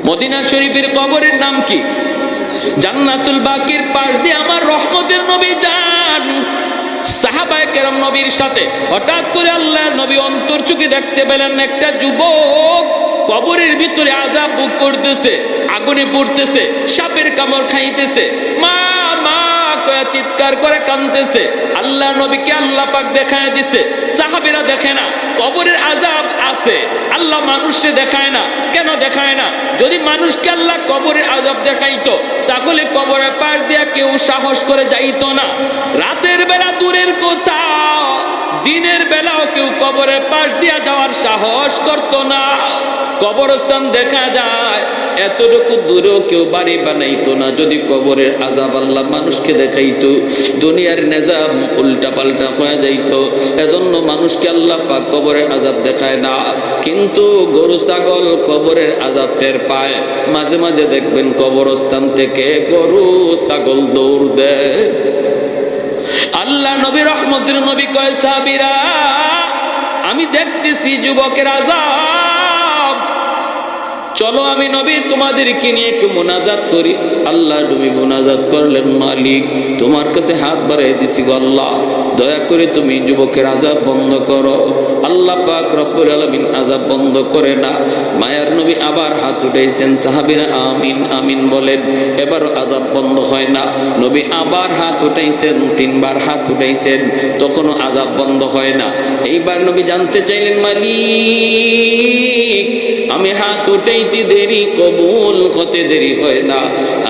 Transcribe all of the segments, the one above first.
Medina শরীফের কবরের নাম কি? জান্নাতুল বাকির পাশ দিয়ে আমার রহমতের নবী যান। সাহাবায়ে কেরাম নবীর সাথে হঠাৎ করে আল্লাহর নবী অন্তর চোখে দেখতে পেলেন একটা যুবক কবরের ভিতরে আযাব ভোগ করতেছে, আগুনে পড়তেছে, সাপের কামড় খাইতেছে, মা মা কয়ে চিৎকার করে কাঁদতেছে। আল্লাহ নবীকে আল্লাহ পাক দেখায় দিছে, সাহাবীরা দেখে না। কবরের আযাব আছে, আল্লাহ মানুষকে দেখায় না। কেন দেখায় না? যদি মানুষকে আল্লাহ কবরের আযাব দেখাইতো তাহলে কবরের পাশ দিয়া কেউ সাহস করে যাইতো না। রাতের বেলা দূরের কথা, দিনের বেলাও কেউ কবরের পাশ দিয়া যাওয়ার সাহস করতো না। কবরস্থান দেখা যায়, এতটুকু দূরেও কেউ বাড়ি বানাইতো না যদি কবরের আযাব আল্লাহ মানুষকে দেখাইতো। দুনিয়ার নিজাম উল্টা পাল্টা হয়ে যাইতো। এজন্য মানুষকে আল্লাহ পাক কবরের আযাব দেখায় না। কিন্তু গরু ছাগল কবরের আযাব টের পায়। মাঝে মাঝে দেখবেন কবরস্থান থেকে গরু ছাগল দৌড় দেয়। আল্লাহ নবী রহমতের নবী কয়, সাহাবীরা আমি দেখতেছি যুবকের আযাব, চলো আমি নবী তোমাদেরকে নিয়ে একটু মুনাজাত করি। আল্লাহ নবী মুনাজাত করলেন, মালিক তোমার কাছে হাত বাড়াই দিছি গো আল্লাহ, দয়া করে তুমি যুবকের আযাব বন্ধ করো। আল্লাহ পাক রব্বুল আলামিন আযাব বন্ধ করে না। মায়ার নবী আবার হাত উঠাইছেন, সাহাবীরা আমিন আমিন বলেন, এবারও আযাব বন্ধ হয় না। নবী আবার হাত উঠাইছেন, তিনবার হাত উঠাইছেন, তখনও আযাব বন্ধ হয় না। এইবার নবী জানতে চাইলেন, মালিক আমি হাত উঠাইতে দেরি, কবুল হতে দেরি হয় না,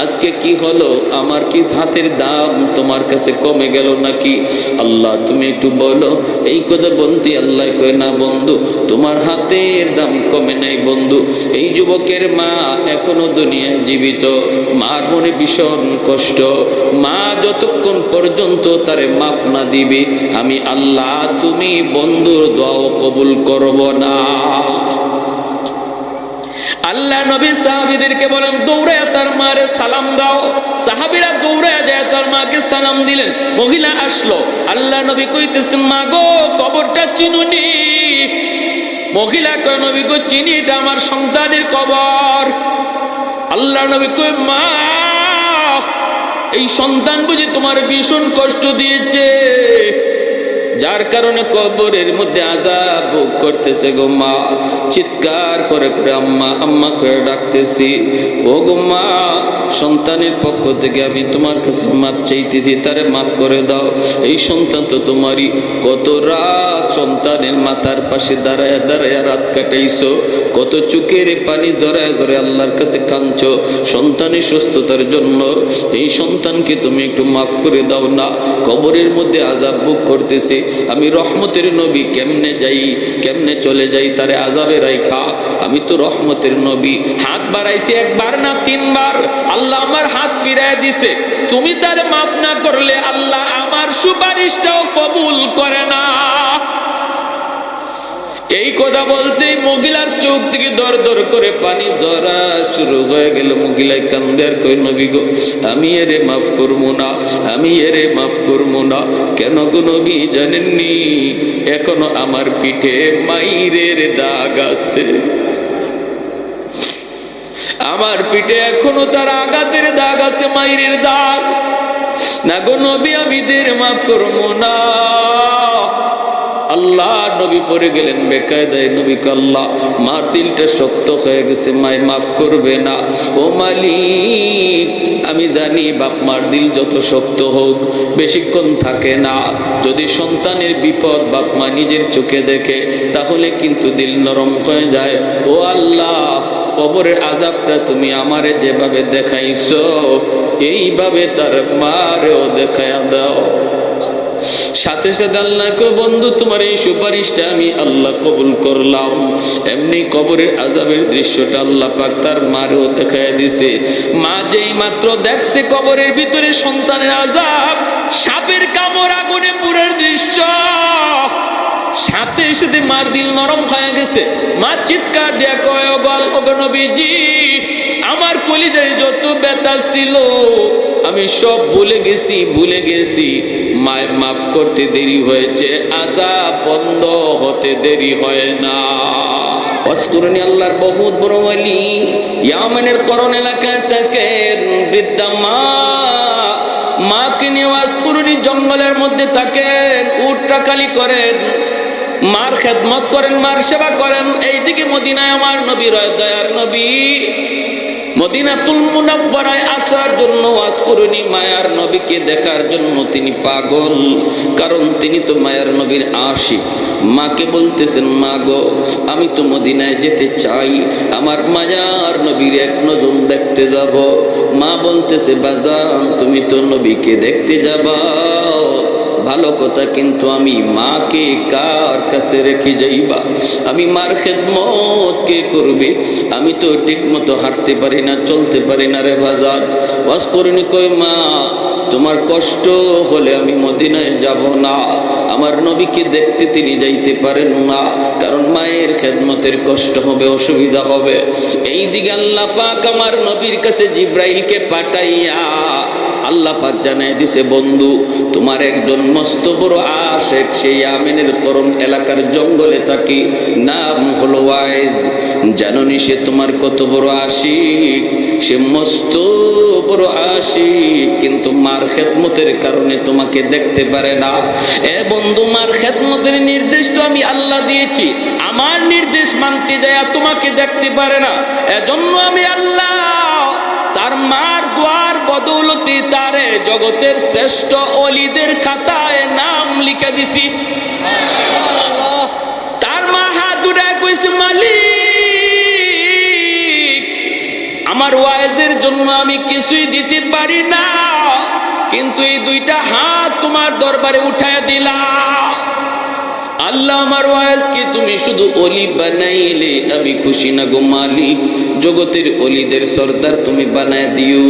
আজকে কি হলো? আমার কি হাতের দাম তোমার কাছে কমে গেল নাকি? আল্লাহ তুমি একটু বলো। এই কথা বলতে আল্লাহ কয়, না বন্ধু, তোমার হাতের দাম কমে নাই বন্ধু। এই যুবকের মা এখনো দুনিয়ায় জীবিত, মার মনে ভীষণ কষ্ট। মা যতক্ষণ পর্যন্ত তারে মাফ না দিবে আমি আল্লাহ তুমি বন্ধুর দোয়াও কবুল করব না। আল্লাহ নবী সাহাবীদেরকে বলেন, দৌড়ায় তার মারে সালাম দাও। সাহাবীরা দৌড়ায় যায় তার মাকে সালাম দিলেন। মহিলা আসলো, আল্লাহ নবী কইতেছেন, মা গো কবরটা চিনুনি? মহিলা কয়, নবী গো চিনি, এটা আমার সন্তানের কবর। আল্লাহ নবী কয়, মা এই সন্তান বুঝি তোমার ভীষণ কষ্ট দিয়েছে, যার কারণে কবরের মধ্যে আযাব ভোগ করতেছে গো মা। চিৎকার করে করে আম্মা আম্মা করে ডাকতেছি। ও গো মা, সন্তানের পক্ষ থেকে আমি তোমার কাছে মাপ চাইতেছি, তারে মাফ করে দাও। এই সন্তান তো তোমারই। কত রাত সন্তানের মাথার পাশে দাঁড়ায় দাঁড়ায় রাত কাটাইছো, কত চোখের পানি জড়ায় ধরে আল্লাহর কাছে কাঁদছো সন্তানের সুস্থতার জন্য। এই সন্তানকে তুমি একটু মাফ করে দাও না, কবরের মধ্যে আযাব ভোগ করতেছে। আমি রহমতের নবী, কেমনে যাই, কেমনে চলে যাই তারে আযাবে রাইখা? আমি তো রহমতের নবী। হাত বাড়াইছি একবার না তিনবার, আল্লাহ আমার হাত ফিরায় দিছে। তুমি তারে মাফ না করলে আল্লাহ আমার সুপারিশটাও কবুল করে না। এই কথা বলতেই মহিলার চোখ থেকে দর দর করে পানি ঝরা শুরু হয়ে গেল। মহিলায় কান্দে আর কই, নবী গো আমি এরে মাফ করবো না, আমি এরে মাফ করবো না। কেন গো নবী জানেননি? এখনো আমার পিঠে মাইরের দাগ আছে, আমার পিঠে এখনো তার আঘাতের দাগ আছে, মাইরের দাগ। না গো নবী আমি দের মাফ করবো না। আল্লাহ নবী পড়ে গেলেন বেকায়দায়। নবী কে, আল্লাহ মার দিলটা শক্ত হয়ে গেছে, মায় মাফ করবে না। ও মালিক আমি জানি বাপ মার দিল যত শক্ত হোক বেশিক্ষণ থাকে না। যদি সন্তানের বিপদ বাপ মা নিজের চোখে দেখে তাহলে কিন্তু দিল নরম হয়ে যায়। ও আল্লাহ কবরের আযাবটা তুমি আমারে যেভাবে দেখাইছো এইভাবে তার মারেও দেখায়া দাও। সাথে সাথে আল্লাহ কো, বন্ধু তোমার এই সুপারিশটা আমি আল্লাহ কবুল করলাম। এমনি কবরের আযাবের দৃশ্যটা আল্লাহ পাক তার মারেও দেখায় দিছে। মা যেই মাত্র দেখছে কবরের ভিতরে সন্তানের আযাব, সাপের কামড়, আগুনে পুরের দৃশ্য, সাথে সাথে মার দিল নরম হয়ে গেছে। মা চিৎকার দিয়া কয়, ও গো নবীজি আমার কলিজায় যত ব্যথা ছিল আমি সব ভুলে গেছি। মায়ের মাফ করতে দেরি হয়েছে, আযাব বন্ধ হতে দেরি হয় না। ওয়াজকুরনি আল্লাহর বহুত বড় ওলি ইয়ামানের করণ এলাকায় থাকেন, বৃদ্ধা মাকে নিয়ে ওয়াজকুরনি জঙ্গলের মধ্যে থাকেন, উটটা খালি করেন, মার খেদমত করেন, মার সেবা করেন। এইদিকে মদিনায় আমার নবী দয়ার নবী মদিনাতুল মুনাওয়ারায় আসার জন্য ওয়াজকুরনি মায়ার নবীকে দেখার জন্য তিনি পাগল, কারণ তিনি তো মায়ার নবীর আশিক। মাকে বলতেছেন, মা গো আমি তো মদিনায় যেতে চাই, আমার মায়ার নবীর এক নজর দেখতে যাব। মা বলতেছে, বাজান তুমি তো নবীকে দেখতে যাবা, ভালো কথা, কিন্তু আমি মাকে কার কাছে রেখে যাইবা? আমি মার খেদমত কে করবে? আমি তো ঠিক মতো হাঁটতে পারি না, চলতে পারি না রে বাজার। ওয়াজকুরনি কই, মা তোমার কষ্ট হলে আমি মদিনায় যাব না, আমার নবীকে দেখতে তিনি যাইতে পারেন না, কারণ মায়ের খেদমতের কষ্ট হবে, অসুবিধা হবে। এইদিকে আল্লাহ পাক আমার নবীর কাছে জিব্রাইলকে পাঠাইয়া আল্লাহ পাক জানাই দিছে, বন্ধু তোমার একজন মস্ত বড় আশেক সেই ইয়ামেনের করণ এলাকার জঙ্গলে থাকি, নাম হলো ওয়াইজ। জানোনি সে তোমার কত বড় আশিক? সে মস্ত বড় আশিক, কিন্তু মার খেদমতের কারণে তোমাকে দেখতে পারে না। এ বন্ধু, মার খেদমতের নির্দেশ তো আমি আল্লাহ দিয়েছি, আমার নির্দেশ মানতে যায় তোমাকে দেখতে পারে না। এজন্য আমি আল্লাহ তার মার দোয়ার বদৌলতে তারে জগতের শ্রেষ্ঠ ওলিদের খাতায় নাম লিখে দিছি। তার মা হাত উঠায় কইছে, মালিক আমার ওয়াইজের জন্য আমি কিছুই দিতে পারি না, কিন্তু এই দুইটা হাত তোমার দরবারে উঠায় দিলাম। আল্লাহ আমার ওয়াইজকে তুমি শুধু ওলি বানাইলে আমি খুশি না গো মালিক, জগতের ওলিদের সর্দার তুমি বানায় দিও।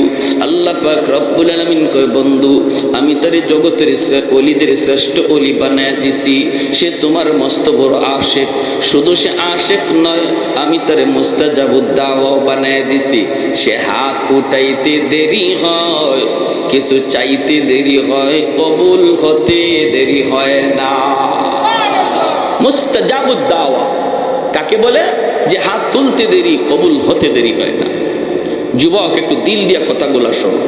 আল্লাহ পাক রব্বুল আলামিন কয়, বন্ধু আমি তারে জগতের ওলিদের শ্রেষ্ঠ ওলি বানায় দিছি, সে তোমার মস্ত বড় আশেক। শুধু সে আশেক নয়, আমি তারে মুস্তাজাবুদ দাওয়া বানায় দিছি। সে হাত উঠাইতে দেরি হয়, কিছু চাইতে দেরি হয়, কবুল হতে দেরি হয় না। মুস্তাজাবুদ দাওয়া কাকে বলে? যে হাত তুলতে দেরি, কবুল হতে দেরি হয় না। যুবক একটু দিল দিয়া কথাগুলো শোনো।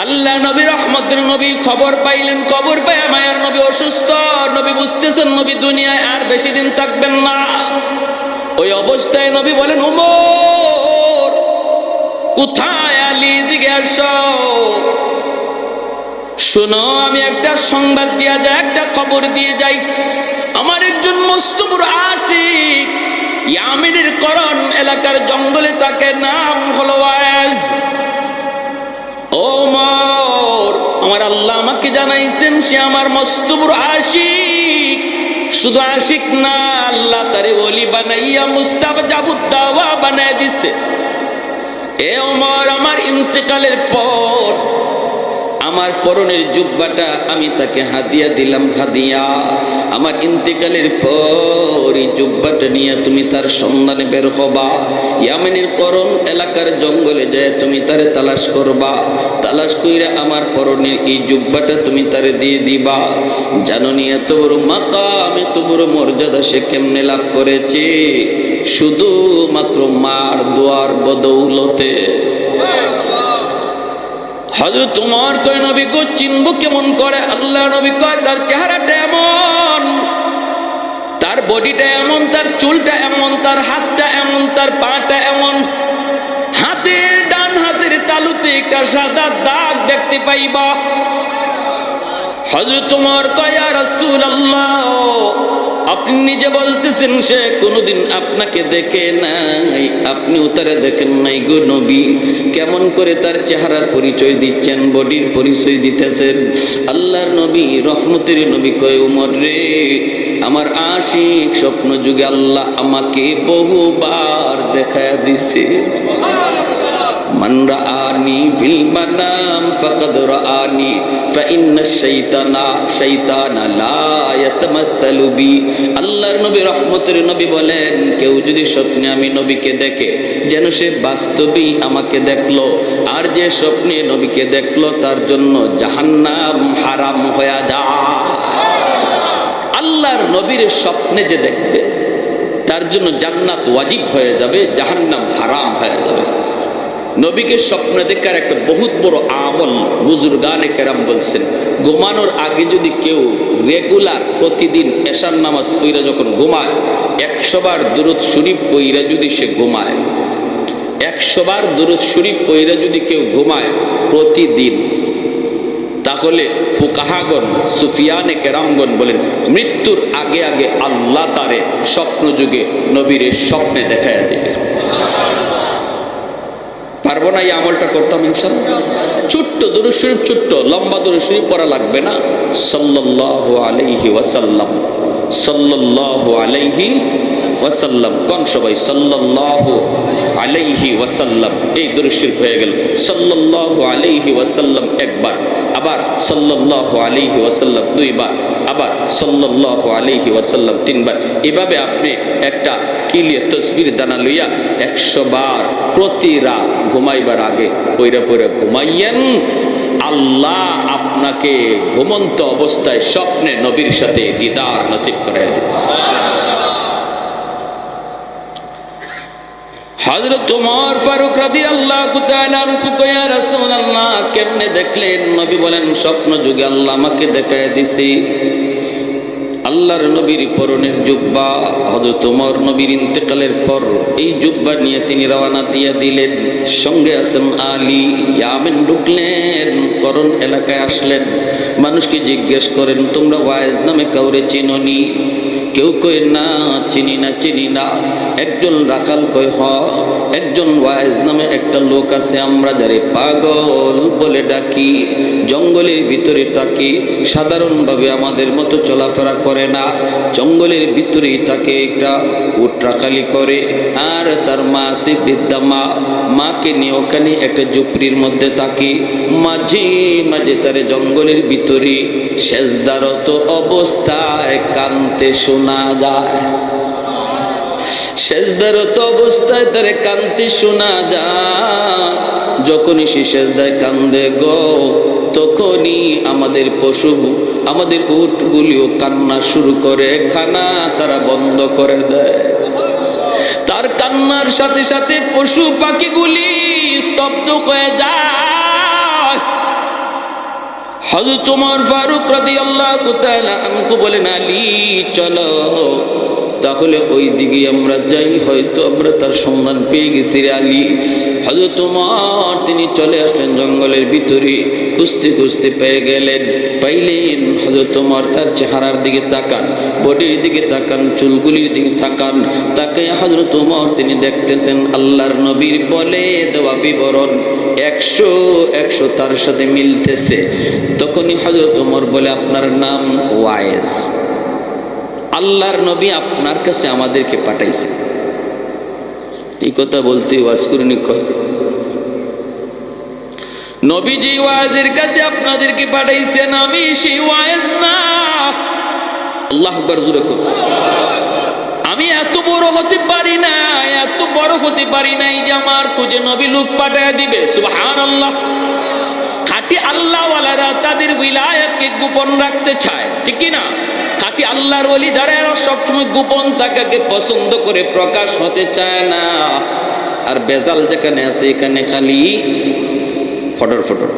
আল্লাহ নবী রহমতের নবী খবর পাইলেন, খবর পায় মায়ের নবী অসুস্থ। নবী বুঝতেছেন নবী দুনিয়ায় আর বেশি দিন থাকবেন না। ওই অবস্থায় নবী বলেন, ওমর কোথায়? আলী দিকে আসো, শোনো আমি একটা সংবাদ দিয়া যাই, একটা খবর দিয়ে যাই। আমার একজন মস্ত বড় আশিক ইয়ামেনের করণ এলাকার জঙ্গলে থাকে, নাম হলো ওয়াইজ। ওমর আমার আল্লাহ আমাকে জানাইছেন সে আমার মস্ত বড় আশিক। শুধু আশিক না, আল্লাহ তারে ওলি বানাইয়া মুস্তাজাবুদ দাওয়া বানায় দিছে। এ ওমর আমার ইন্তেকালের পর আমার পরনের জুব্বাটা আমি তাকে হাদিয়া দিলাম, হাদিয়া। আমার ইন্তেকালের পর এই জুব্বাটা নিয়ে তুমি তার সন্ধানে বের হবা, ইয়ামেনের করণ এলাকার জঙ্গলে যায় তুমি তারে তালাশ করবা, তালাশ কইরা আমার পরনের এই জুব্বাটা তুমি তারে দিয়ে দিবা। জানোনি এত বড় মাকাম, এত বড় মর্যাদা সে কেমনে লাভ করেছে? শুধুমাত্র মার দোয়ার বদৌলতে। হযরত ওমর কয়, নবী গো চিনব কেমন করে? আল্লাহ নবী কয়, তার চেহারাটা এমন, তার বডিটা এমন, তার চুলটা এমন, তার হাতটা এমন, তার পাটা এমন, হাতের ডান হাতের তালুতে একটা সাদা দাগ দেখতে পাইবা। হযরত ওমর কয়, ইয়া রাসূলুল্লাহ আপনি নিজে বলতেছেন সে কোনোদিন আপনাকে দেখে নাই, আপনিও তারে দেখেন নাই গো নবী, কেমন করে তার চেহারার পরিচয় দিচ্ছেন, বডির পরিচয় দিতেছেন? আল্লাহর নবী রহমতের নবী কয়, ওমর রে আমার আশিক স্বপ্ন যুগে আল্লাহ আমাকে বহুবার দেখায়া দিছে। মান রাআনি ফিল মানাম ফাকাদ রাআনি ফাইন্না শাইতানা লা ইয়াতামাসসালু বি। আল্লাহর নবী রহমতের নবী বলেন, কেউ যদি স্বপ্নে আমি নবীকে দেখে যেন সে বাস্তবেই আমাকে দেখলো, আর যে স্বপ্নে নবীকে দেখলো তার জন্য জাহান্নাম হারাম হয়ে যায়। আল্লাহর নবীর স্বপ্নে যে দেখবে জন্য জান্নাত ওয়াজিব হয়ে যাবে, জাহান্নাম হারাম হয়ে যাবে। নবীকে স্বপ্নে দেখার একটা বহুত বড় আমল বুজুর্গানে কেরাম বলছেন, ঘুমানোর আগে যদি কেউ রেগুলার প্রতিদিন এশার নামাজ পইরা যখন ঘুমায় 100 বার দুরূদ শরীফ পইরা যদি সে ঘুমায়, 100 বার দুরূদ শরীফ পইরা যদি কেউ ঘুমায় প্রতিদিন, তাহলে ফুকাহাগণ সুফিয়ানে কেরামগণ বলেন মৃত্যুর আগে আগে আল্লাহ তারে স্বপ্ন যুগে নবীর স্বপ্নে দেখাইয়া দিবে। পারবো না এই আমলটা করতাম ইনশাআল্লাহ। ছোট্ট দুরূদ শরীফ, ছোট্ট লম্বা দুরূদ শরীফ পড়া লাগবে না। সাল্লাল্লাহু আলাইহি ওয়াসাল্লাম, সাল্লাল্লাহু আলাইহি ওয়াসাল্লাম, কোন সবাই সাল্লাল্লাহু আলাইহি ওয়াসাল্লাম, এই দুরূদ শরীফ হয়ে গেল। সাল্লাল্লাহু আলাইহি ওয়াসাল্লাম একবার, আবার সাল্লাল্লাহু আলাইহি ওয়াসাল্লাম 2 বার, আবার সাল্লাল্লাহু আলাইহি ওয়াসাল্লাম 3 বার। এভাবে আপনি একটা কিলিয়ে তসবির দানা লইয়া 100 বার প্রতি রাত ঘুমাইবার আগে পইরা পইরা ঘুমাইয়েন। আল্লাহ আপনাকে ঘুমন্ত অবস্থায় স্বপ্নে নবীর সাথে দিদার নসিব করে দেন। হযরত ওমর ফারুক রাদিয়াল্লাহু তাআলা আনহু কয়া রাসূলুল্লাহ কেমনে দেখলেন? নবী বলেন স্বপ্ন যুগে আল্লাহ আমাকে দেখায় দিছি আল্লাহর নবীর পরনের জুব্বা। হযরত ওমর নবীর ইন্তেকালের পর এই জুব্বা নিয়ে তিনি রওনা দিয়ে দিলেন। সঙ্গে আছেন আলী। ইয়ামেন ঢুকলেন, করণ এলাকায় আসলেন। মানুষকে জিজ্ঞেস করেন তোমরা ওয়াইজ নামে কাউরে চিনোনি? কেউ কয় না, চিনি না, চিনি না। একজন রাখাল কয় হ, একজন ওয়াইজ নামে একটা লোক আছে, আমরা যারে পাগল বলে ডাকি, জঙ্গলের ভিতরে থাকি, সাধারণভাবে আমাদের মতো চলাফেরা করে না, জঙ্গলের ভিতরেই থাকে, একটা উট রাখালি করে, আর তার মা আছে বৃদ্ধা মা, মাকে নিয়ে ওখানে একটা ঝুপড়ির মধ্যে থাকি, মাঝে মাঝে তারে জঙ্গলের ভিতরে সেজদারত অবস্থায় কানতে শোনা যায়। সেজদারত অবস্থায় তারে কানতে শোনা যায়। যখনই সে সেজদায় কান্দে গো, তখনই আমাদের পশু, আমাদের উটগুলিও কান্না শুরু করে, খানা তারা বন্ধ করে দেয়। তার কান্নার সাথে সাথে পশু পাখিগুলি স্তব্ধ হয়ে যায়। হযরত ওমর ফারুক রাদিয়াল্লাহু তাআলা আনহু বলেন আলী চলো, তাহলে ওই দিকে আমরা যাই, হয়তো আমরা তার সন্ধান পেয়ে গেছি রে আলী। হযরত ওমর তিনি চলে আসলেন জঙ্গলের ভিতরে, খুঁজতে খুঁজতে পেয়ে গেলেন, পাইলেন। হযরত ওমর তার চেহারার দিকে তাকান, বডির দিকে তাকান, চুলগুলির দিকে তাকান, তাকে হযরত ওমর তিনি দেখতেছেন আল্লাহর নবীর বলে দেওয়া বিবরণ 100 তার সাথে মিলতেছে। তখনই হযরত ওমর বলে আপনার নাম ওয়াইস, আল্লাহর নবী আপনার কাছে আমাদেরকে পাঠাইছে। এই কথা বলতে ওয়াজ করিনি, নবীজি ওয়াজের কাছে আপনাদেরকে পাঠাইছেন, আমি সেই ওয়াজ না। আল্লাহু আকবার জোরে কর। আমি এত বড় হতে পারি না, এত বড় হতে পারি নাই যে আমার খুঁজে নবী লোক পাঠায় দিবে। সুবহানাল্লাহ। খাঁটি আল্লাহওয়ালারা তাদের উইলায়াতকে গোপন রাখতে চায়, ঠিক কি না? খাঁটি আল্লাহর ওলি যারা সবসময় গোপন থাকাকে পছন্দ করে, প্রকাশ হতে চায় না। আর বেজাল যেখানে আছে এখানে খালি ফটর ফটর,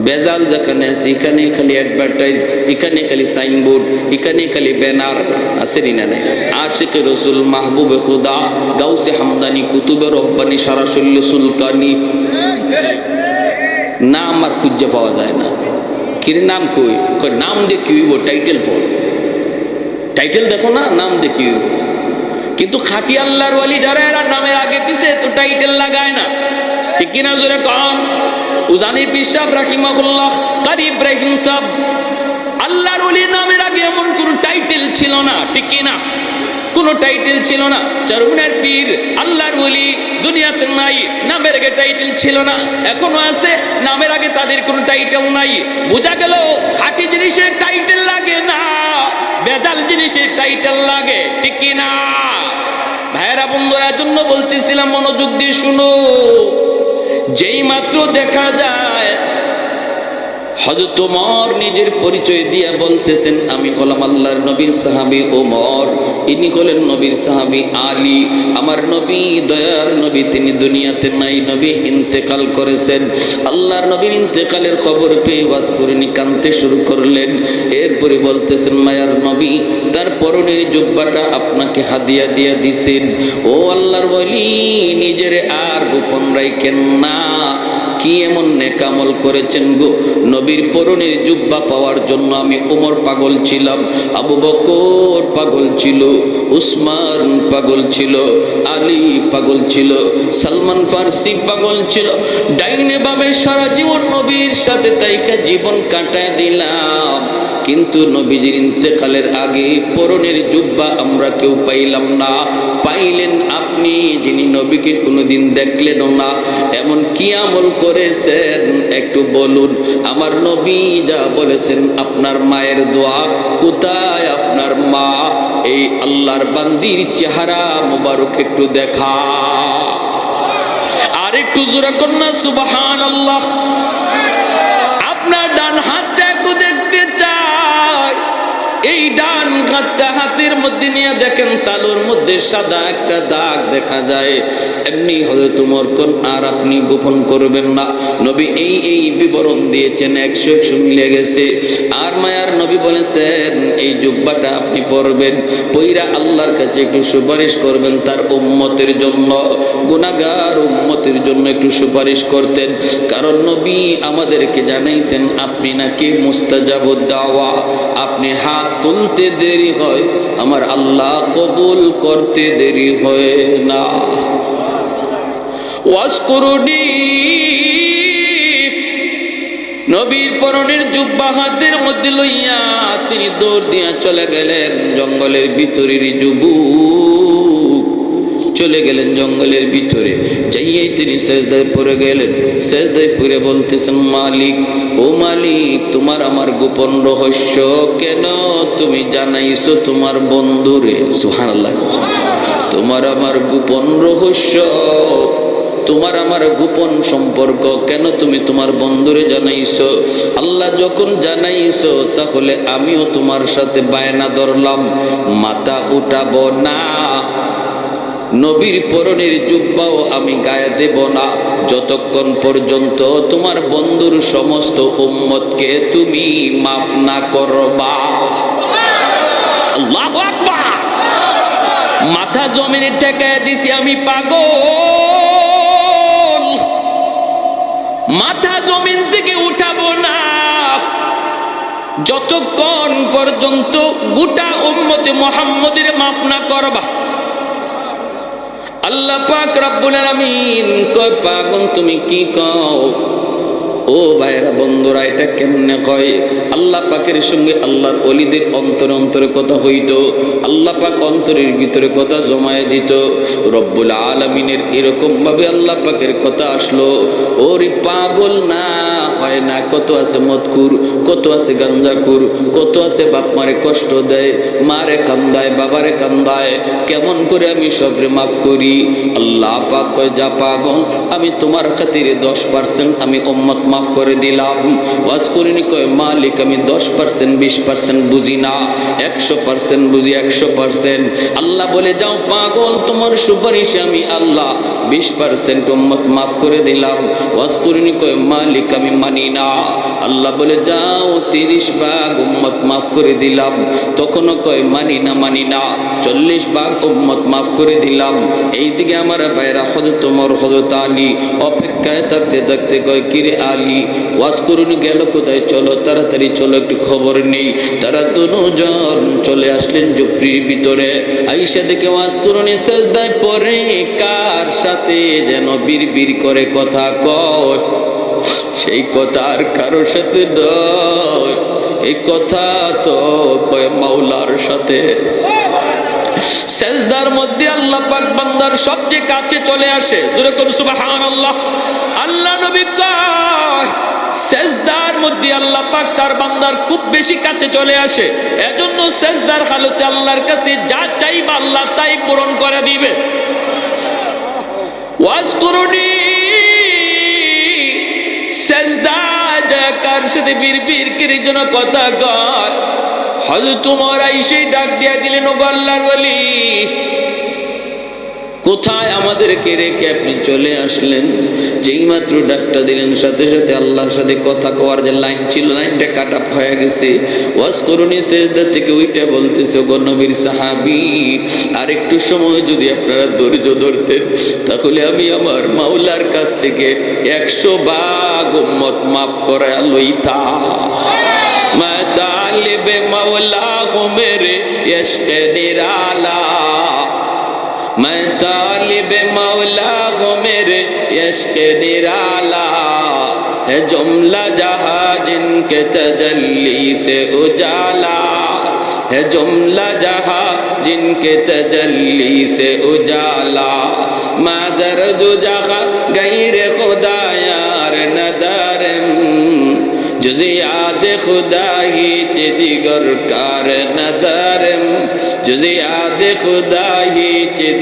বেজাল যেখানে আছে এখানে খালি অ্যাডভার্টাইজ, এখানে খালি সাইনবোর্ড, এখানে খালি ব্যানার, আছে না নাই? আশিকে রসুল, মাহবুবে খুদা, গাউসে হামদানি, কুতুবে রব্বানি, সারাশল্য সুলকানি, নাম আর খুঁজে পাওয়া যায় না। কির নাম কই? নাম দিয়ে কি হইব? টাইটেল ফল, টাইটেল দেখো না, নাম দিয়ে কি হইব? কিন্তু খাঁটি আল্লাহর ওয়ালি যারা এরা নামের আগে পিছে তো টাইটেল লাগায় না, ঠিক কিনা জোরে কন? উজানি পীর সাহেব রাহিমাহুল্লাহ, কারি ইব্রাহিম সাহেব, আল্লাহর ওলির নামের আগে এমন কোন টাইটেল ছিল না, ঠিক কিনা? কোনো টাইটেল ছিল না। চরমুনার পীর আল্লাহর ওলি দুনিয়াতে নাই, নামের আগে টাইটেল ছিল না, এখনো আছে, নামের আগে তাদের কোনো টাইটেল নাই। বোঝা গেল খাঁটি জিনিসের টাইটেল লাগে না, বেজাল জিনিসের টাইটেল লাগে, ঠিক কিনা? ভাইয়েরা বন্ধুরা, জন্য বলতেছিলাম মনোযোগ দিয়ে শুনো। যেই মাত্র দেখা যায় হযরত ওমর নিজের পরিচয় দিয়ে বলতেছেন, আমি হলাম আল্লাহর নবীর সাহাবী ওমর, ইনি হলেন নবীর সাহাবী আলী। আমার নবী, দয়ার নবী, তিনি দুনিয়াতে নাই, নবী ইন্তেকাল করেছেন। আল্লাহর নবীর ইন্তেকালের খবর পেয়ে ওয়াজ করিনি কাঁদতে শুরু করলেন। এরপরে বলতেছেন, মায়ার নবী তার পরনের জুব্বাটা আপনাকে হাদিয়া দিয়া দিছেন। ও আল্লাহর ওলি, নিজের আর গোপন রাখেন না। কি এমন নেকামল করেছেন গো? নবীর পরনের জুব্বা পাওয়ার জন্য আমি ওমর পাগল ছিলাম, আবু বকর পাগল ছিল, উসমান পাগল ছিল, আলী পাগল ছিল, সালমান ফার্সি পাগল ছিল। ডাইনে বামে সারা জীবন নবীর সাথে তাইকা জীবন কাটায় দিলাম, কিন্তু নবীজির ইন্তেকালের আগে পরনের জুব্বা আমরা কেউ পাইলাম না। পাইলেন আপনি, যিনি নবীকে কোনোদিন দেখলেনও না। এমন কি আমল করেছেন একটু বলুন। আমার নবী যা বলেছেন, আপনার মায়ের দোয়া, কোথায় আপনার মা? এই আল্লাহর বান্দির চেহারা মুবারক একটু দেখা। আর একটু জোরে কন্যা সুবহানাল্লাহ। আপনার ডান হাতটা একটু দেখতে চাই। এই ডান হাতটা হাতের মধ্যে নিয়ে দেখেন, তালুর মধ্যে সাদা একটা দাগ দেখা যায়। এমনি হযরত ওমর কোন আর আপনি গোপন করবেন না। নবী এই বিবরণ দিয়েছেন, 100 মিলে গেছে। আর মায়ার নবী বলেছেন, এই জুব্বাটা আপনি পরবেন, পইরা আল্লাহর কাছে একটু সুপারিশ করবেন তার উম্মতের জন্য, গুনাহগার উম্মতের জন্য একটু সুপারিশ করতেন। কারণ নবী আমাদেরকে জানাইছেন, আপনি নাকি মুস্তাজাবুদ দাওয়া, আপনি হাত তুলতে দেরি হয়, আমার আল্লাহ কবুল করতে দেরি হয় না। ওয়াজকুরুনি, নবীর পরনের জুব্বা হাতের মধ্যে লইয়া তিনি দৌড় দিয়া চলে গেলেন জঙ্গলের ভিতরের যুবক, চলে গেলেন জঙ্গলের ভিতরে। যাইয়াই তিনি সেজদায় পড়ে গেলেন। সেজদায় পড়ে বলতেছেন, মালিক, ও মালিক, তোমার আমার গোপন রহস্য কেন তুমি জানাইছো তোমার বন্ধুরে? সুবহানাল্লাহ। তোমার আমার গোপন রহস্য, তোমার আমার গোপন সম্পর্ক কেন তুমি তোমার বন্ধুরে জানাইছো? আল্লাহ যখন জানাইছো, তাহলে আমিও তোমার সাথে বায়না ধরলাম, মাথা উঠাবো না, নবীর পরনের জুব্বাও আমি গায়ে দেব না, যতক্ষণ পর্যন্ত তোমার বন্ধুর সমস্ত উম্মতকে তুমি মাফ না করবা। আল্লাহু আকবার। মাথা জমিনে ঠেকায় দিছি, আমি পাগল, মাথা জমিন থেকে উঠাবো না যতক্ষণ পর্যন্ত গোটা উম্মতে মুহাম্মদের মাফ না করবা। আল্লাহ পাক রব্বুল আলামিন কয়, পাগল তুমি কি কও? ও ভাইরা বন্ধুরা, এটা কেমনে কয়? আল্লাহ পাকের সঙ্গে আল্লাহর ওলিদের অন্তরে অন্তরে কথা হইতো, আল্লাহ পাক অন্তরের ভিতরে কথা জমায়ে দিত। রব্বুল আলামিনের এরকম ভাবে আল্লাহ পাকের কথা আসলো। ওরে পাগল না হয় না, কত আছে মদকুর, কত আছে গাঞ্জাকুর, কত আছে বাপ মারে কষ্ট দেয়, মারে কান্দায়, বাবারে কান্দায়, কেমন করে আমি সবরে মাফ করি? আল্লাহ পাক কয়, যা পাগল, আমি তোমার খাতিরে 10% আমি উম্মত মাফ করে দিলাম। ওয়াজ করিনি, কয় মালিক আমি 10% 20% বুঝি না, 100% বুঝি, 100%। আল্লাহ বলে, যাও পাগল, তোমার সুপারিশে আমি আল্লাহ 20% উম্মত মাফ করে দিলাম। ওয়াজ করিনি, কয় মালিক আমি মানি না। আল্লাহ বলে, যাও 30 ভাগ উম্মত মাফ করে দিলাম। তখনও কয় মানি না, মানি না। 40 ভাগ উম্মত মাফ করে দিলাম। এইদিকে আমার ভাইরা হযরত ওমর, হযরত আলী অপেক্ষায় থাকতে থাকতে কয়, কিরে আলী, ওয়াজ করুন গেল কোথায়? চলো তাড়াতাড়ি চলো, একটু খবর নেই। তারা দুজন চলে আসলেন ঝুপড়ির ভিতরে। আইসা দেখে ওয়াজ করুন সেজদায় পড়ে কার সাথে যেন বিড়বিড় করে কথা কয়। সেই কথা আর কারোর সাথে নয়, এই কথা তো কয় মাওলার সাথে। সেজদার মধ্যে আল্লাহ পাক বান্দার সবচেয়ে কাছে চলে আসে। জোরে করুন সুবহানাল্লাহ। আল্লাহ নবী কয়, সেজদার মধ্যে আল্লাহ পাক তার বান্দার খুব বেশি কাছে চলে আসে। এজন্য সেজদার হালতে আল্লাহর কাছে যা চাইবা আল্লাহ তাই পূরণ করে দিবে। ওয়াজ করুনি সেজদা কার সাথে বিড়বিড় করে যেন কথা কয়। হযরত ওমর আইসেই ডাক দিয়া দিলেন, ও আল্লাহর ওলি, কোথায় আমাদেরকে রেখে আপনি চলে আসলেন? যেই মাত্র ডাকটা দিলেন সাথে সাথে আল্লাহর সাথে কথা কওয়ার যে লাইন ছিল, লাইনটা কাট আপ হয়ে গেছে। ওয়াজ করুনি সেজদা থেকে উইটা বলতেছে, গো নবীর সাহাবী, আর একটু সময় যদি আপনারা ধৈর্য ধরতেন তাহলে আমি আমার মাওলার কাছ থেকে 100 ভাগ উম্মত মাফ করা লইতাম। মা তালিবে মাওলা হো মেরে ইশকে নিরালা, मैं तालिब मौला हूँ मेरे इश्क निराला, है जुमला जहाँ जिनके तजल्ली से उजाला, है जुमला जहाँ जिनके तजल्ली से उजाला, मैं दर्द जहाँ गैर खुदा यार नदरम, जुज़ियात खुदा ही दिगर कार नदरम, जुज़ियात खुदा ही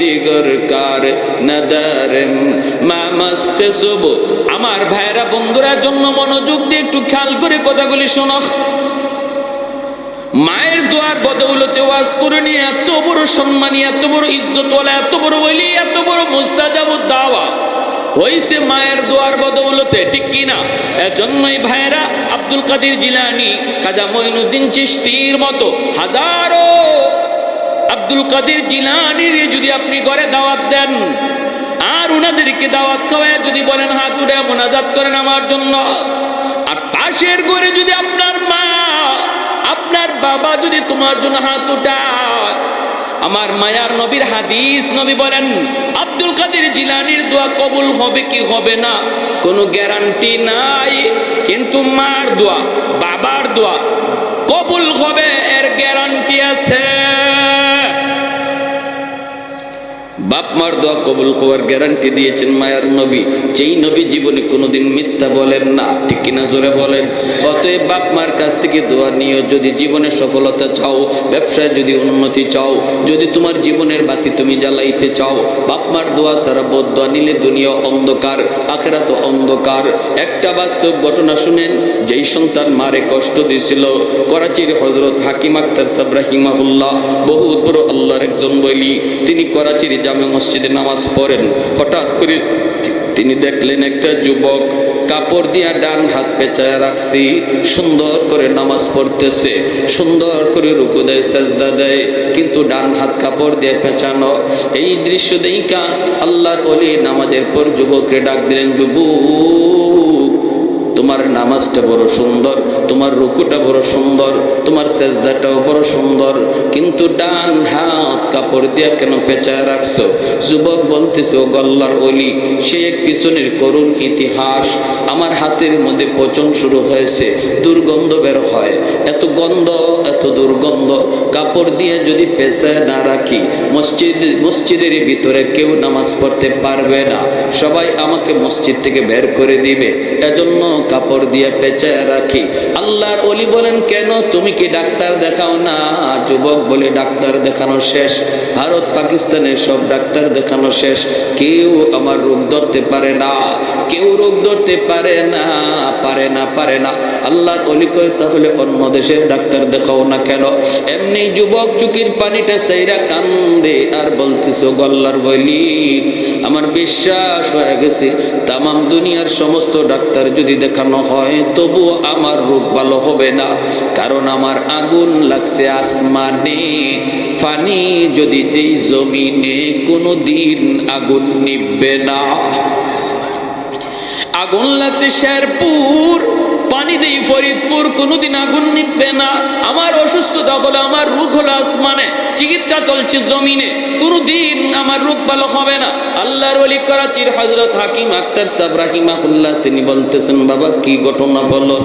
दिगर कार नदरम, মা মস্ত শুভ। আমার ভাইরা বন্ধুরা জন্য মনোযোগ দিয়ে একটু খেয়াল করে কথাগুলি শোনো। মায়ের দোয়ার বদৌলতে ওয়াজ করে নিয়ে এত বড় সম্মানী, এত বড় ইজ্জতওয়ালা, এত বড় ওলি, এত বড় মুস্তাজাবুদ দাওয়া হইছে মায়ের দোয়ার বদৌলতে, ঠিক কিনা? এজন্যই ভাইরা আব্দুল কাদের জিলানী, খাজা মঈনুদ্দিন চিশতির মতো হাজারো আব্দুল কাদের জিলানীর যদি আপনি ঘরে দাওয়াত দেন আর উনাদেরকে দাওয়াত খাওয়ায় যদি বলেন হাত উঠে মোনাজাত করেন আমার জন্য, আর পাশের ঘরে যদি আপনার মা, আপনার বাবা যদি তোমার জন্য হাত উঠায়, আমার মায়ার নবীর হাদিস, নবী বলেন আব্দুল কাদের জিলানীর দোয়া কবুল হবে কি হবে না কোনো গ্যারান্টি নাই, কিন্তু মার দোয়া, বাবার দোয়া কবুল হবে এর গ্যারান্টি আছে। বাপ মার দোয়া কবুল হওয়ার গ্যারান্টি দিয়েছেন মায়ার নবী, যেই নবী জীবনে কোনোদিন মিথ্যা বলেন না, ঠিক কিনা জোরে বলেন? অতএব বাপ মার কাছ থেকে দোয়া নিও। যদি জীবনে সফলতা চাও, ব্যবসায় যদি উন্নতি চাও, যদি তোমার জীবনের বাতি তুমি জ্বালাইতে চাও, বাপ মার দোয়া ছাড়া বদদোয়া নিলে দুনিয়া অন্ধকার, আখিরাত অন্ধকার। একটা বাস্তব ঘটনা শুনেন, যেই সন্তান মারে কষ্ট দিয়েছিল, করাচির হযরত হাকিম আক্তার সাহেব রাহিমাহুল্লাহ, বহুত বড় আল্লাহর একজন বলি, তিনি করাচির জামে মসজিদে নামাজ পড়েন। হঠাৎ করে তিনি দেখলেন একটা যুবক কাপড় দিয়া ডান হাত পেঁচায় রাখছি, সুন্দর করে নামাজ পড়তেছে, সুন্দর করে রুকু দেয়, সাজদা দেয়, কিন্তু ডান হাত কাপড় দিয়ে পেঁচানো। এই দৃশ্য দেইকা আল্লাহর ওলি নামাজের পর যুবককে ডাক দিলেন, যুবক, তোমার নামাজটা বড় সুন্দর, তোমার রুকুটা বড় সুন্দর, তোমার সেজদাটাও বড় সুন্দর, কিন্তু ডান হাত কাপড় দিয়া কেন পেঁচায় রাখছো? যুবক বলতেছে, ও আল্লাহর ওলি, সে এক পিছনের করুণ ইতিহাস। আমার হাতের মধ্যে পচন শুরু হয়েছে, দুর্গন্ধ বের হয়, এত গন্ধ, এত দুর্গন্ধ, কাপড় দিয়ে যদি পেঁচায় না রাখি মসজিদের ভিতরে কেউ নামাজ পড়তে পারবে না, সবাই আমাকে মসজিদ থেকে বের করে দিবে, এজন্য কাপড় দিয়ে পেঁচায় রাখি। আল্লাহর ওলি বলেন, কেন, তুমি কি ডাক্তার দেখাও না? যুবক বলে, ডাক্তার দেখানো শেষ, ভারত পাকিস্তানের সব ডাক্তার দেখানো শেষ, কেউ আমার রোগ ধরতে পারে না, কেউ রোগ ধরতে পারে না, পারে না, পারে না। আল্লাহর ওলি কয়, তাহলে অন্য দেশের ডাক্তার দেখাও না কেন? এমনি যুবক চুকির পানিটা চাইরা কান্দে আর বলতেছে, ও আল্লাহর ওলি, আমার বিশ্বাস হয়ে গেছে তামাম দুনিয়ার সমস্ত ডাক্তার যদি দেখানো হয় তবু আমার রোগ ভালো হবে না, কারণ আমার আগুন লাগছে আসমানে, পানি যদি দেই জমিনে কোনোদিন আগুন নিভবে না। আগুন লাগছে শেরপুর, পানি দেই ফরিদপুর, কোনোদিন আগুন নিভবে না। আমার অসুস্থতা হলো, আমার রোগ হলো আসমানে, চিকিৎসা চলছে জমিনে, কোনোদিন আমার রোগ ভালো হবে না। আল্লাহর ওলি করাচির হযরত হাকিম আক্তার সাহেব রাহিমাহুল্লাহ তিনি বলতেছেন, বাবা কি ঘটনা বলো?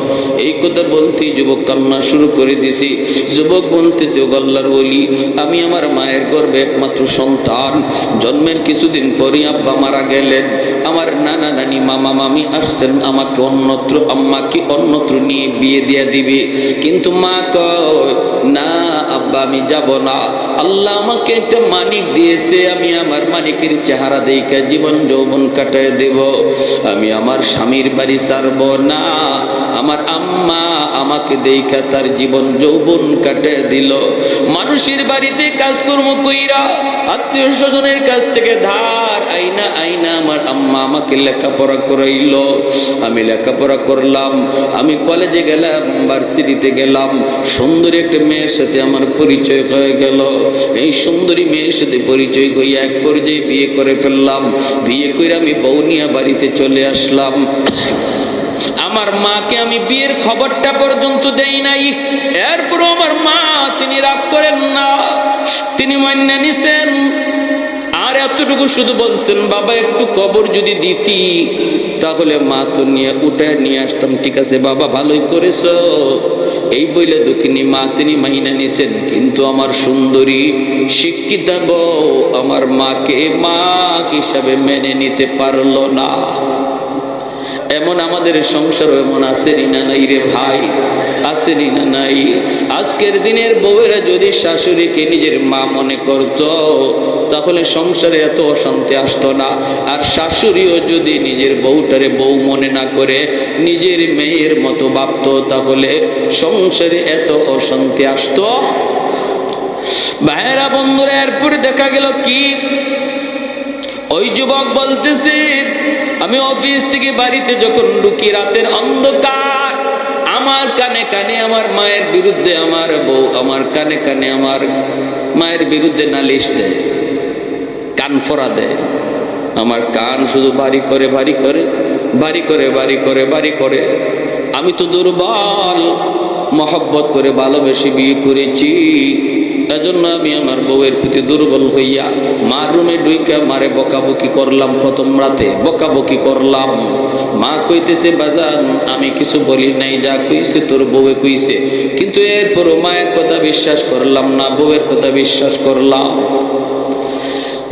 এই কথা বলতেই যুবক কান্না শুরু করে দিছি। যুবক বলতেছে, ও আল্লাহর ওলি, আমি আমার মায়ের গর্ভে একমাত্র সন্তান, জন্মের কিছুদিন পরই আব্বা মারা গেলেন, আমার নানা নানি মামা মামি আসছেন আমাকে অন্যত্র, আম্মাকে অন্য অন্যত্র নিয়ে বিয়ে দিয়ে দিবে। কিন্তু মা কয় না আব্বা আমি যাব না, আল্লাহ আমাকে একটা মানিক দিয়েছে, আমি আমার মানিকের চেহারা দেখে জীবন যৌবন কাটায় দেব, আমি আমার স্বামীর বাড়ি ছাড়ব না। আমার আম্মা আমাকে দেখা তার জীবন যৌবন কাটায় দিল। মানুষের বাড়িতে কাজকর্ম কইরা আত্মীয় স্বজনের কাছ থেকে ধার আইনা আইনা আমার আম্মা আমাকে লেখাপড়া করাইল। আমি লেখাপড়া করলাম, আমি কলেজে গেলাম, ভার্সিটিতে গেলাম, সুন্দরী একটা মেয়ের সাথে আমার পরিচয় হয়ে গেল। এই সুন্দরী মেয়ের সাথে পরিচয় হইয়া এক পর্যায়ে বিয়ে করে ফেললাম। বিয়ে করে আমি বৌনিয়া বাড়িতে চলে আসলাম। আমার মাকে আমি বিয়ের খবরটা পর্যন্ত দেই নাই। এরপরও আমার মা তিনি রাগ করেন না, তিনি মান্য নিছেন। আর এতটুকু শুধু বলছেন বাবা একটু কবর যদি দিতি তাহলে মা তো উঠে নিয়ে আসতাম। ঠিক আছে বাবা ভালোই করেছ, এই বইলে দুঃখিনী মা তিনি মাইনা নিছেন। কিন্তু আমার সুন্দরী শিক্ষিতা বউ আমার মাকে মা হিসাবে মেনে নিতে পারলো না। এমন আমাদের সংসার এমন আসেনি না নাই রে ভাই, আসেনি না নাই? আজকের দিনের বউয়েরা যদি শাশুড়িকে নিজের মা মনে করত তাহলে সংসারে এত অশান্তি আসতো না। আর শাশুড়িও যদি নিজের বউটারে বউ মনে না করে নিজের মেয়ের মতো ভাবতো তাহলে সংসারে এত অশান্তি আসতো। ভাইয়েরা বন্ধুরা, এরপরে দেখা গেল কি, ওই যুবক বলতেছে আমি অফিস থেকে বাড়িতে যখন ঢুকি রাতের অন্ধকার, আমার কানে কানে আমার মায়ের বিরুদ্ধে আমার বউ আমার কানে কানে আমার মায়ের বিরুদ্ধে নালিশ দেয়, কান ফোড়া দেয়। আমার কান শুধু বাড়ি করে বাড়ি করে বাড়ি করে বাড়ি করে বাড়ি করে। আমি তো দুর্বল, মহব্বত করে ভালোবেসে বিয়ে করেছি, এজন্য আমি আমার বউয়ের প্রতি দুর্বল হইয়া মার রুমে ঢুইকা মারে বকাবকি করলাম। প্রথম রাতে বকাবকি করলাম। মা কইতেছে বাজান আমি কিছু বলি নাই, যা কইছে তোর বউয়ে কইছে। কিন্তু এরপরও মায়ের কথা বিশ্বাস করলাম না, বউয়ের কথা বিশ্বাস করলাম।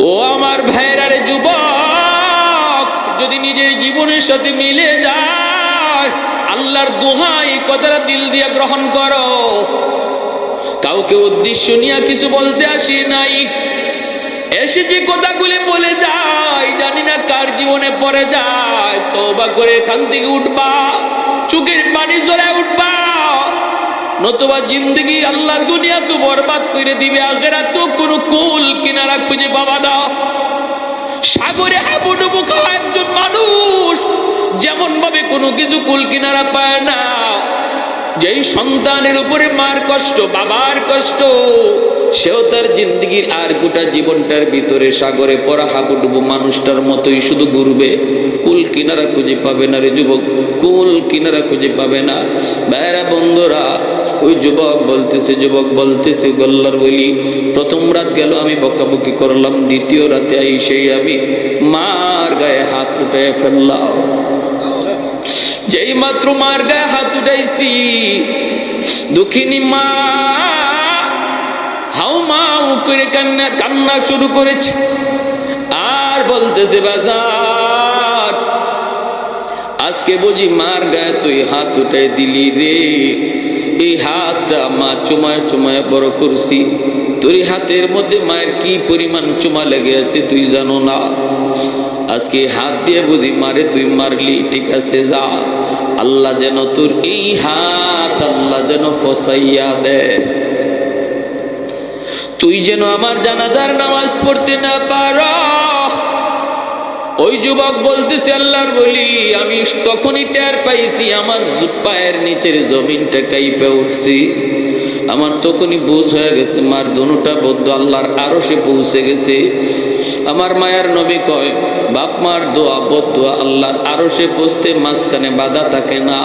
ও আমার ভাইরা রে যুবক, যদি নিজের জীবনের সাথে মিলে যায় আল্লাহর দোহাই কথাটা দিল দিয়ে গ্রহণ করো। কাউকে উদ্দেশ্য নিয়ে কিছু বলতে আসি নাই, এসে যে কথাগুলি বলে যায় জানি না কার জীবনে পড়ে যায়। তওবা করে এখান থেকে উঠবা, চোখের পানি ঝরায় উঠবা, নতুবা জিন্দগি আল্লাহ দুনিয়া তো বরবাদ করে দিবে, আখিরাত তো কোনো কুল কিনারা খুঁজে পাবা না। সাগরে হাবুডুবু খাওয়া একজন মানুষ যেমন ভাবে কোনো কিছু কুল কিনারা পায় না, যেই সন্তানের উপরে মার কষ্ট বাবার কষ্ট, সেও তার জিন্দগির আর গোটা জীবনটার ভিতরে সাগরে পড়া হাবুডুবু মানুষটার মতোই শুধু ঘুরবে, কুল কিনারা খুঁজে পাবে না রে যুবক, কুল কিনারা খুঁজে পাবে না। ভাইরা বন্ধুরা, ওই যুবক বলতেছে গল্লার বলি, প্রথম রাত গেল আমি বকাবকি করলাম, দ্বিতীয় রাতে আইসেই আমি মার গায়ে হাত উঠে ফেললাম। যেই মাত্র মার গায়ে হাত উঠাইছি দুঃখিনী মা হাউ মাউ করে কান্না শুরু করেছে। আর বলতেছে বাজার আজকে বুঝি মার গায়ে তুই হাত উঠাই দিলি রে, এই হাতটা মা চুমায় চুমায় বড় করছি, তোর হাতের মধ্যে মায়ের কি পরিমাণ চুমা লেগে আছে তুই জানো না। আজকে হাত দিয়ে বুঝি মারে তুই মারলি, ঠিক আছে যা, আল্লাহ যেন তোর এই হাত আল্লাহ যেন ফসাইয়া দে, তুই যেন আমার জানাজার নামাজ পড়তে না পারো। ওই যুবক বলতেছে আল্লাহর বলি, আমি তখনই টের পাইছি আমার পায়ের নিচের জমিনটা কাইপে উঠছি। আমার তখনই বুঝ হয়ে গেছে মার দোনোটা বদ্ধ আল্লাহর আরশে পৌঁছে গেছে। আমার মায়ার নবী কয় বাপ মার দোয়া বদদোয়া আল্লাহর আরশে পৌঁছতে মাঝখানে বাধা থাকে না,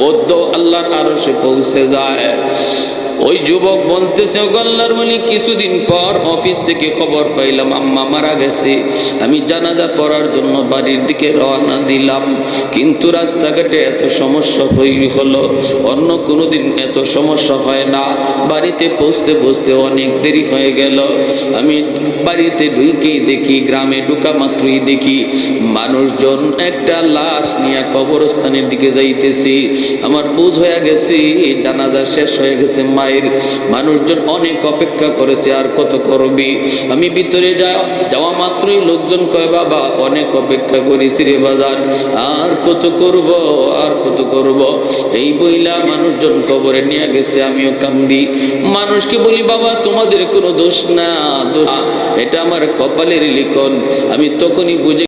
বদ্ধ আল্লাহর আরশে পৌঁছে যায়। ওই যুবক বলতেছে, ও আল্লাহর ওলি, কিছুদিন পর অফিস থেকে খবর পাইলাম আম্মা মারা গেছে। আমি জানাজা পড়ার জন্য বাড়ির দিকে রওনা দিলাম, কিন্তু রাস্তাঘাটে এত সমস্যা হলো, অন্য কোনোদিন এত সমস্যা হয় না। বাড়িতে পৌঁছতে পৌঁছতে অনেক দেরি হয়ে গেল। আমি বাড়িতে ঢুকেই দেখি, গ্রামে ঢুকা মাত্রই দেখি মানুষজন একটা লাশ নিয়ে কবরস্থানের দিকে যাইতেছি। আমার বুঝ হয়ে গেছে জানাজা শেষ হয়ে গেছে মায়ের। মানুষজন অনেক অপেক্ষা করেছে, আর কত করবি। আমি ভিতরে যাওয়া মাত্রই লোকজন কয়, বাবা অনেক অপেক্ষা করেছি রে বাজার, আর কত করব, আর কত করব। এই বইলা মানুষজন কবরে নিয়ে গেছে। আমিও কান্দি। মানুষকে বলি, বাবা তোমাদের কোনো দোষ না, এটা আমার কপালের লিখন। আমি তখনই বুঝে